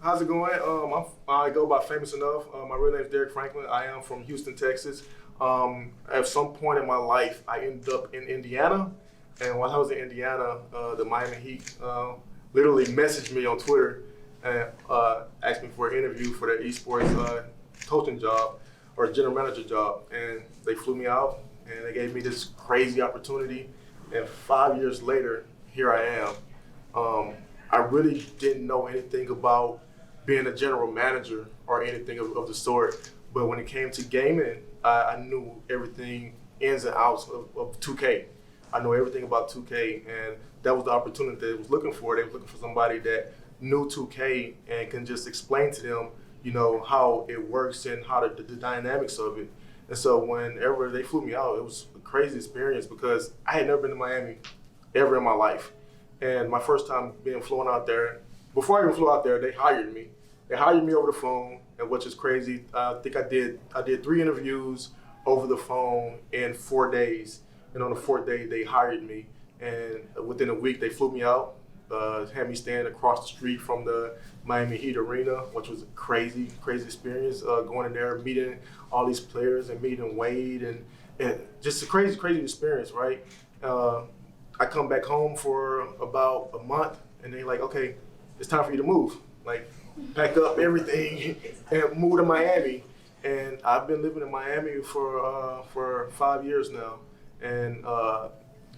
How's it going? I go by Famous Enough. My real name is Derek Franklin. I am from Houston, Texas. At some point in my life, I ended up in Indiana. And while I was in Indiana, the Miami Heat literally messaged me on Twitter and asked me for an interview for their esports coaching job or general manager job. And they flew me out and they gave me this crazy opportunity. And 5 years later, here I am. I really didn't know anything about being a general manager or anything of the sort. But when it came to gaming, I knew everything ins and outs of 2K. I know everything about 2K, and that was the opportunity they was looking for. They were looking for somebody that knew 2K and can just explain to them, how it works and how the dynamics of it. And so whenever they flew me out, it was a crazy experience because I had never been to Miami ever in my life. And my first time being flown out there, before I even flew out there, they hired me. They hired me over the phone, and which is crazy. I think I did 3 interviews over the phone in 4 days. And on the 4th day, they hired me. And within a week, they flew me out, had me stand across the street from the Miami Heat arena, which was a crazy experience, going in there, meeting all these players and meeting Wade, and just a crazy experience, right? I come back home for about a month, and they're like, okay, it's time for you to move. Like, pack up everything and move to Miami. And I've been living in Miami for 5 years now. And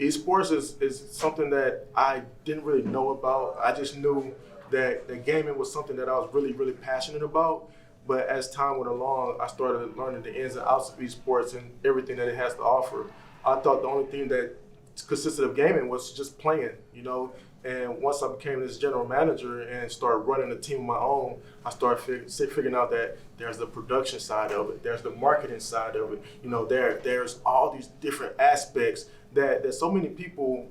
esports is something that I didn't really know about. I just knew that the gaming was something that I was really passionate about. But as time went along, I started learning the ins and outs of esports and everything that it has to offer. I thought the only thing that consisted of gaming was just playing, And once I became this general manager and started running a team of my own, I started figuring out that there's the production side of it, there's the marketing side of it. There's all these different aspects that so many people,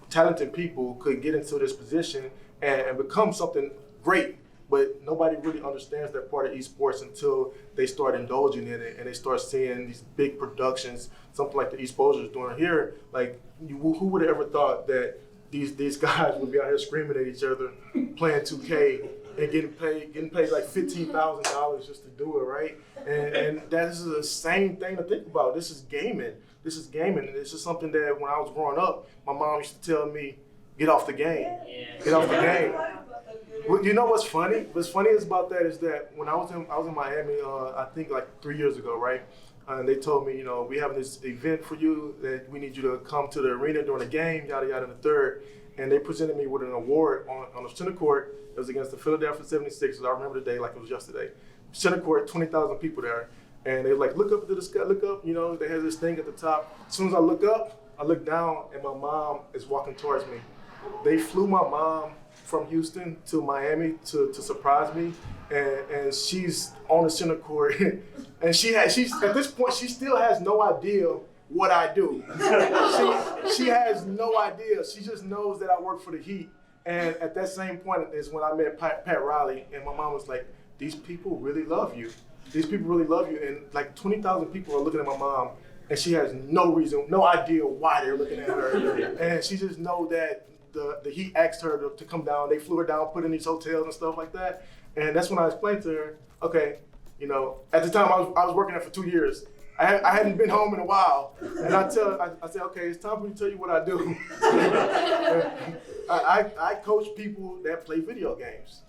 talented people, could get into this position and become something great. But nobody really understands that part of esports until they start indulging in it and they start seeing these big productions, something like the Esposure is doing here. Like, who would have ever thought that these guys would be out here screaming at each other, playing 2K and getting paid like $15,000 just to do it, right? And that is the same thing to think about. This is gaming. And this is something that when I was growing up, my mom used to tell me, get off the game. Get off the game. Well, you know what's funny? What's funny about that is that when I was in Miami, I think like 3 years ago, right? And they told me, we have this event for you that we need you to come to the arena during the game, yada yada, in the third. And they presented me with an award on the center court. It was against the Philadelphia 76ers. I remember the day like it was yesterday. Center court, 20,000 people there. And they were like, look up to the sky, look up. They had this thing at the top. As soon as I look up, I look down, and my mom is walking towards me. They flew my mom from Houston to Miami to surprise me, and she's on the center court, and she's at this point she still has no idea what I do. she has no idea. She just knows that I work for the Heat, and at that same point is when I met Pat Riley, and my mom was like, "These people really love you. These people really love you," and like 20,000 people are looking at my mom, and she has no idea why they're looking at her, and she just knows that. The Heat asked her to come down. They flew her down, put in these hotels and stuff like that. And that's when I explained to her, okay, at the time I was working there for 2 years. I hadn't been home in a while. And I said, okay, it's time for me to tell you what I do. I coach people that play video games.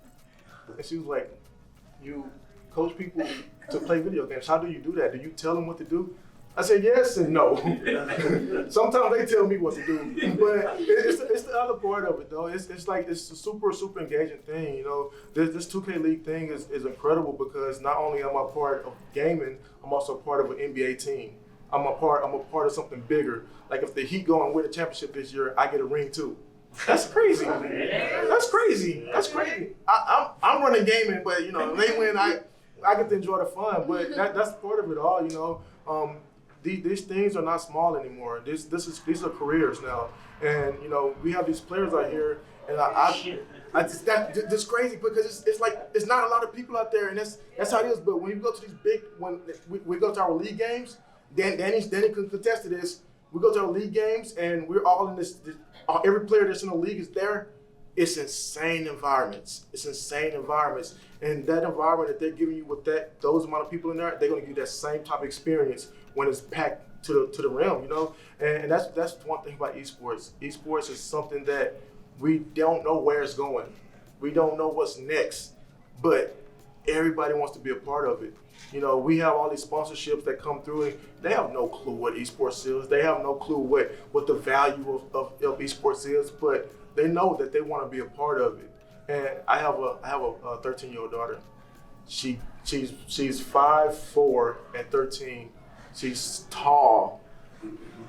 And she was like, you coach people to play video games. How do you do that? Do you tell them what to do? I said yes and no. Sometimes they tell me what to do, but it's the other part of it though. It's a super engaging thing. This 2K League thing is incredible because not only am I part of gaming, I'm also part of an NBA team. I'm a part of something bigger. Like if the Heat go and win a championship this year, I get a ring too. That's crazy. That's crazy. I'm running gaming, but if they win, I get to enjoy the fun. But that's part of it all. These things are not small anymore. These are careers now, and we have these players out here, and that's crazy because it's not a lot of people out there, and that's how it is. But when you go to these when we go to our league games, Danny can contest to this. We go to our league games, and we're all in this. Every player that's in the league is there. it's insane environments. And that environment that they're giving you with those amount of people in there, they're gonna give you that same type of experience when it's packed to the rim, you know? And that's one thing about esports. Esports is something that we don't know where it's going. We don't know what's next, but everybody wants to be a part of it. You know, we have all these sponsorships that come through, and they have no clue what esports is. They have no clue what the value of esports is, but they know that they want to be a part of it. And I have a 13-year-old daughter. She's 5'4" and 13. She's tall,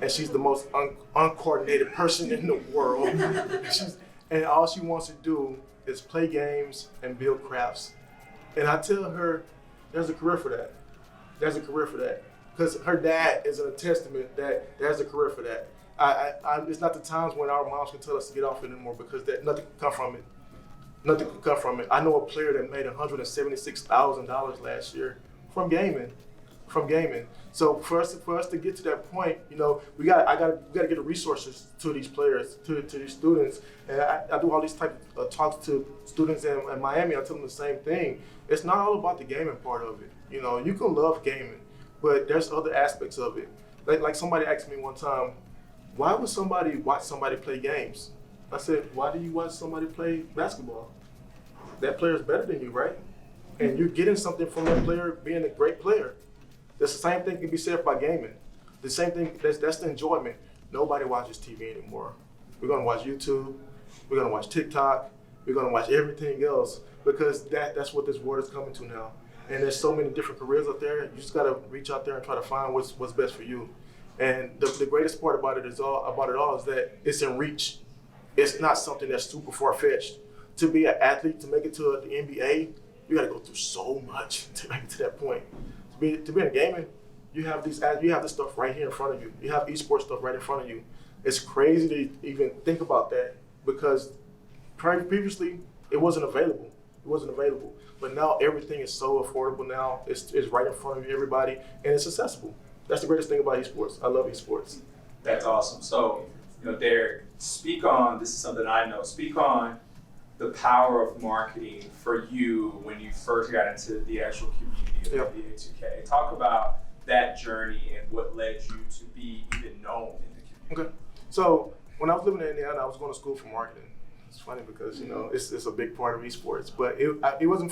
and she's the most uncoordinated person in the world. And all she wants to do is play games and build crafts. And I tell her, there's a career for that. Because her dad is a testament that there's a career for that. It's not the times when our moms can tell us to get off it anymore, because nothing can come from it. I know a player that made $176,000 last year from gaming. So for us to get to that point, you know, we gotta get the resources to these players, to these students. And I do all these type of talks to students in Miami. I tell them the same thing. It's not all about the gaming part of it. You know, you can love gaming, but there's other aspects of it. Like somebody asked me one time, why would somebody watch somebody play games? I said, why do you watch somebody play basketball? That player is better than you, right? And you're getting something from that player being a great player. That's the same thing can be said about gaming. The same thing, that's the enjoyment. Nobody watches TV anymore. We're gonna watch YouTube, we're gonna watch TikTok, we're gonna watch everything else, because that's what this world is coming to now. And there's so many different careers out there. You just gotta reach out there and try to find what's best for you. And the greatest part about it all is that it's in reach. It's not something that's super far-fetched. To be an athlete, to make it to the NBA, you gotta go through so much to make it to that point. To be in gaming, you have this stuff right here in front of you. You have esports stuff right in front of you. It's crazy to even think about that, because previously it wasn't available. But now everything is so affordable now. It's right in front of you, everybody, and it's accessible. That's the greatest thing about esports. I love esports. That's awesome. So, Derek, speak on the power of marketing for you when you first got into the actual community of NBA 2K. Talk about that journey and what led you to be even known in the community. Okay. So when I was living in Indiana, I was going to school for marketing. It's funny because, it's a big part of esports, but I wasn't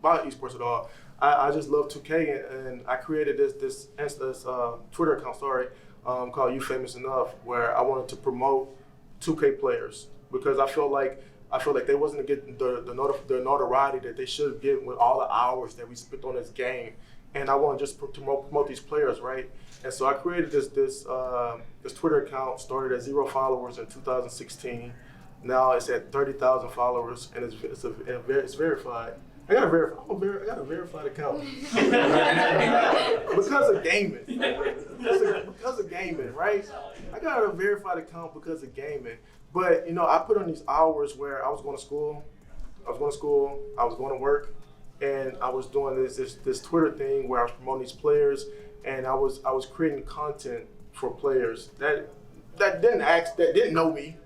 about esports at all. I just love 2K, and I created this Twitter account, called youFamousEnough, where I wanted to promote 2K players, because I felt like they wasn't getting the notoriety that they should get with all the hours that we spent on this game, and I want to just promote these players, right? And so I created this Twitter account. Started at 0 followers in 2016. Now it's at 30,000 followers, and it's verified. I got a verified account because of gaming. Because of gaming, right? I got a verified account because of gaming. But I put on these hours where I was going to school, I was going to work, and I was doing this Twitter thing where I was promoting these players, and I was creating content for players that didn't know me,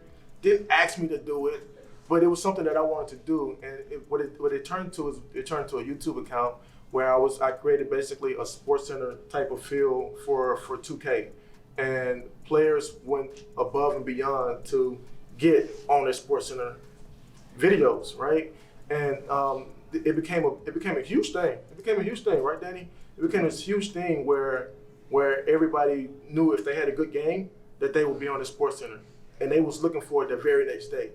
didn't ask me to do it, but it was something that I wanted to do. And what it turned to a YouTube account where I created basically a Sports Center type of feel for 2K, and players went above and beyond to get on their Sports Center videos, right? And it became a huge thing. It became a huge thing, right, Danny? It became this huge thing where everybody knew if they had a good game that they would be on the Sports Center, and they was looking for it the very next day.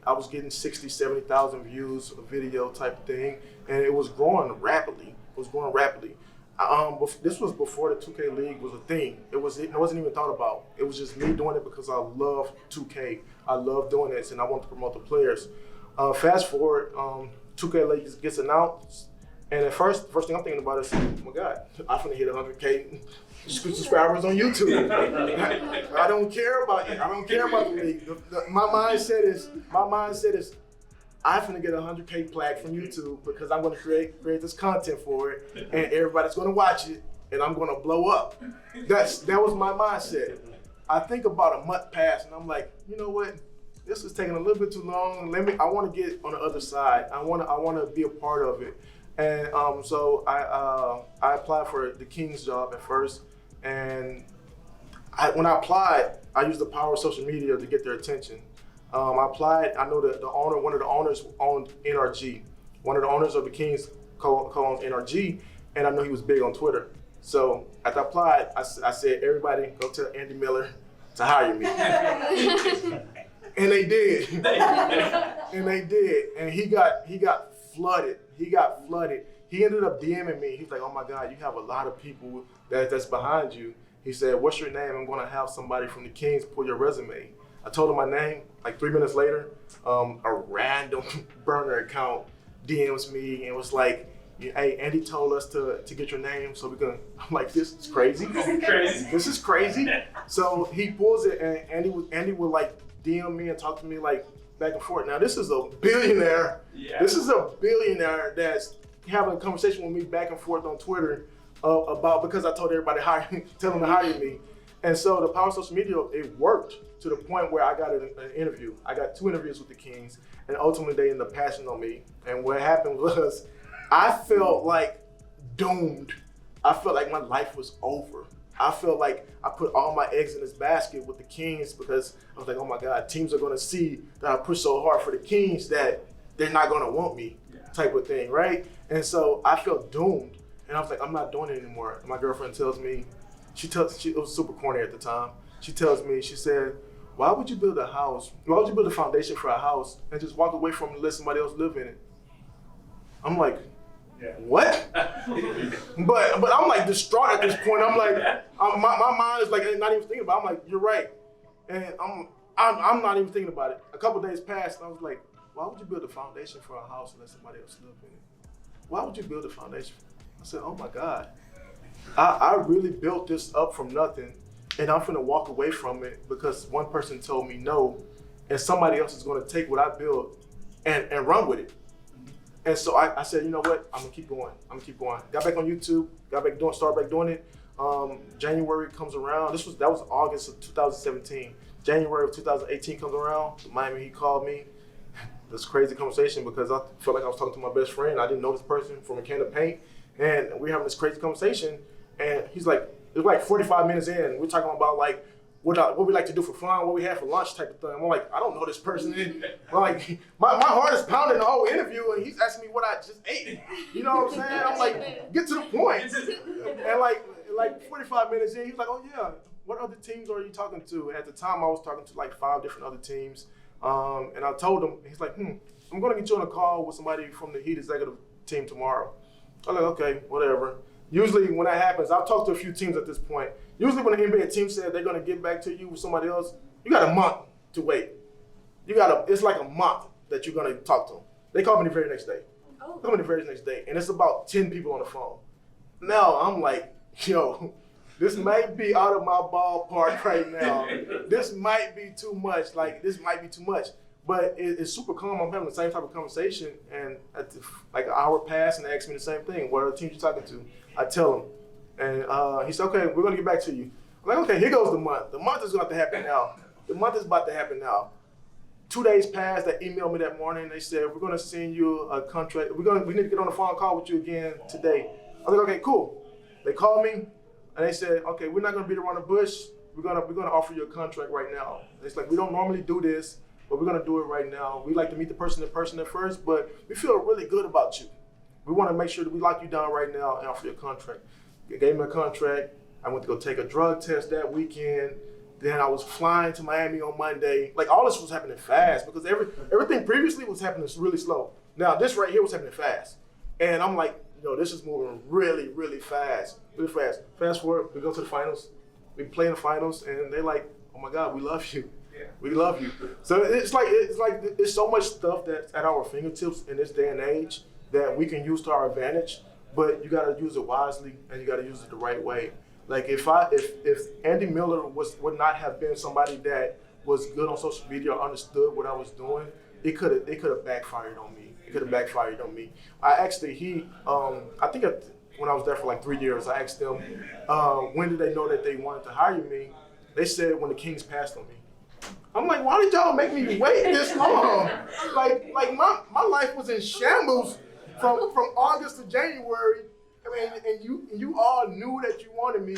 I was getting 60, 70,000 views a video type thing, and it was growing rapidly. This was before the 2K League was a thing. It wasn't even thought about. It was just me doing it because I love 2K. I love doing this, and I want to promote the players. Fast forward, 2K League gets announced, and at first thing I'm thinking about is, oh my God, I'm gonna hit 100K subscribers on YouTube. I don't care about it. I don't care about the league. My mindset is I'm gonna get 100K plaque from YouTube because I'm gonna create this content for it, and everybody's gonna watch it, and I'm gonna blow up. That was my mindset. I think about a month passed, and I'm like, you know what? this is taking a little bit too long. I want to get on the other side. I want to be a part of it. And so I applied for the Kings job at first, and when I applied, I used the power of social media to get their attention. I applied. I know that one of the owners owned NRG. One of the owners of the Kings co-owns NRG, and I know he was big on Twitter. So after I applied, I said, everybody go tell Andy Miller to hire me. And they did. And they did. And he got flooded. He ended up DMing me. He's like, oh my God, you have a lot of people that's behind you. He said, what's your name? I'm gonna have somebody from the Kings pull your resume. I told him my name. Like 3 minutes later, a random burner account DMs me and was like, hey, Andy told us to get your name, so we're gonna. I'm like, this is crazy. This is crazy. So he pulls it, and Andy would like DM me and talk to me like back and forth. Now this is a billionaire. Yeah. This is a billionaire that's having a conversation with me back and forth on Twitter about, because I told everybody tell them to hire me. And so the power of social media, it worked to the point where I got an interview. I got 2 interviews with the Kings, and ultimately they ended up passing on me. And what happened was, I felt like doomed. I felt like my life was over. I felt like I put all my eggs in this basket with the Kings, because I was like, oh my God, teams are gonna see that I pushed so hard for the Kings that they're not gonna want me, type of thing, right? And so I felt doomed. And I was like, I'm not doing it anymore. And my girlfriend tells me, it was super corny at the time. She tells me, she said, why would you build a house? Why would you build a foundation for a house and just walk away from it and let somebody else live in it? I'm like, what? but I'm like distraught at this point. I'm like, my mind is like not even thinking about it. I'm like, you're right. And I'm not even thinking about it. A couple days passed and I was like, why would you build a foundation for a house and let somebody else live in it? Why would you build a foundation? I said, oh my God. I really built this up from nothing, and I'm finna walk away from it because one person told me no, and somebody else is gonna take what I built and run with it. And so I said, you know what? I'm gonna keep going. Got back on YouTube, started back doing it. January comes around. That was August of 2017. January of 2018 comes around. Miami Heat called me. This crazy conversation because I felt like I was talking to my best friend. I didn't know this person from a can of paint, and we were having this crazy conversation. And he's like, it was like 45 minutes in. We're talking about like what we like to do for fun, what we had for lunch type of thing. I'm like, I don't know this person. I'm like, my heart is pounding the whole interview, and he's asking me what I just ate. You know what I'm saying? I'm like, get to the point. And like 45 minutes in, he's like, oh yeah, what other teams are you talking to? And at the time, I was talking to like 5 different other teams. And I told him, he's like, I'm gonna get you on a call with somebody from the Heat executive team tomorrow. I'm like, okay, whatever. Usually when that happens, I've talked to a few teams at this point. Usually when the NBA team said they're gonna get back to you with somebody else, you got a month to wait. It's like a month that you're gonna talk to them. They call me the very next day. And it's about 10 people on the phone. Now I'm like, yo, this might be out of my ballpark right now. This might be too much. But it's super calm. I'm having the same type of conversation, and like an hour passed, and they asked me the same thing. What are the teams you talking to? I tell him, and he said, okay, we're gonna get back to you. I'm like, okay, here goes the month. The month is going to happen now. The month is about to happen now. 2 days passed. They emailed me that morning. They said, we're gonna send you a contract. We need to get on the phone call with you again today. I was like, okay, cool. They called me, and they said, okay, we're not gonna beat around the bush. We're gonna offer you a contract right now. It's like, we don't normally do this, but we're gonna do it right now. We like to meet the person in person at first, but we feel really good about you. We wanna make sure that we lock you down right now and offer you a contract. They gave me a contract. I went to go take a drug test that weekend. Then I was flying to Miami on Monday. Like, all this was happening fast because everything previously was happening really slow. Now this right here was happening fast. And I'm like, this is moving really, really fast, really fast. Fast forward, we go to the finals. We play in the finals, and they're like, oh my God, we love you. Yeah. We love you. So it's so much stuff that's at our fingertips in this day and age that we can use to our advantage, but you gotta use it wisely and you gotta use it the right way. Like if Andy Miller would not have been somebody that was good on social media or understood what I was doing, it could have backfired on me. I asked the Heat, I think when I was there for like 3 years, I asked them, when did they know that they wanted to hire me? They said when the Kings passed on me. I'm like, like, why did y'all make me wait this long? Like my life was in shambles from August to January. I mean, and you all knew that you wanted me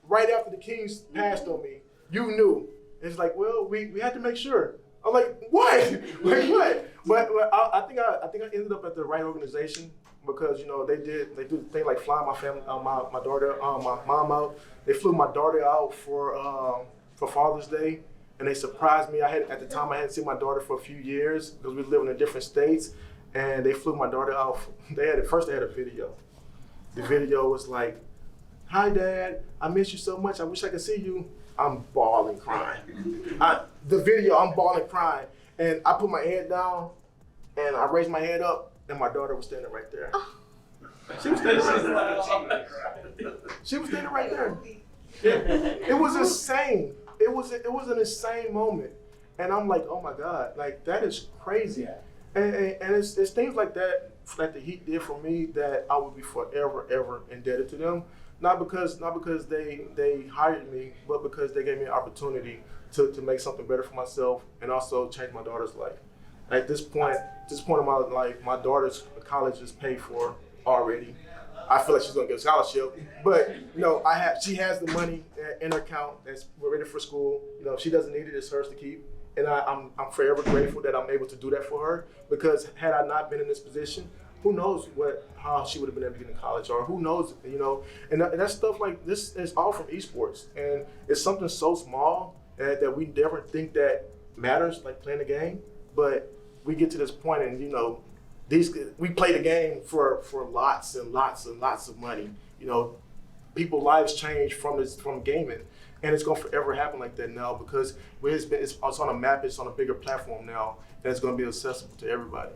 right after the Kings passed on me. You knew. It's like, well, we had to make sure. I'm like, what? Like what? But I think I ended up at the right organization because they do the thing like flying my family, my daughter, my mom out. They flew my daughter out for Father's Day, and they surprised me. At the time I hadn't seen my daughter for a few years because we lived in different states, and they flew my daughter out. They had a video. The video was like, "Hi, Dad, I miss you so much. I wish I could see you." I'm bawling, crying. I'm bawling, crying. And I put my head down, and I raised my head up, and my daughter was standing right there. She was standing right there. It was insane. It was an insane moment. And I'm like, oh my God, like that is crazy. And it's things like that the Heat did for me that I would be forever, ever indebted to them. Not because they hired me, but because they gave me an opportunity to make something better for myself and also change my daughter's life. At this point in my life, my daughter's college is paid for already. I feel like she's gonna get a scholarship, but she has the money in her account that's ready for school. If she doesn't need it, it's hers to keep. And I'm forever grateful that I'm able to do that for her, because had I not been in this position, who knows how she would have been able to get in college, or who knows, and that stuff like this is all from esports, and it's something so small that we never think that matters, like playing the game, but we get to this point, and we play the game for lots and lots and lots of money. People's lives change from gaming, and it's gonna forever happen like that now because it's on a map, it's on a bigger platform now, that's gonna be accessible to everybody.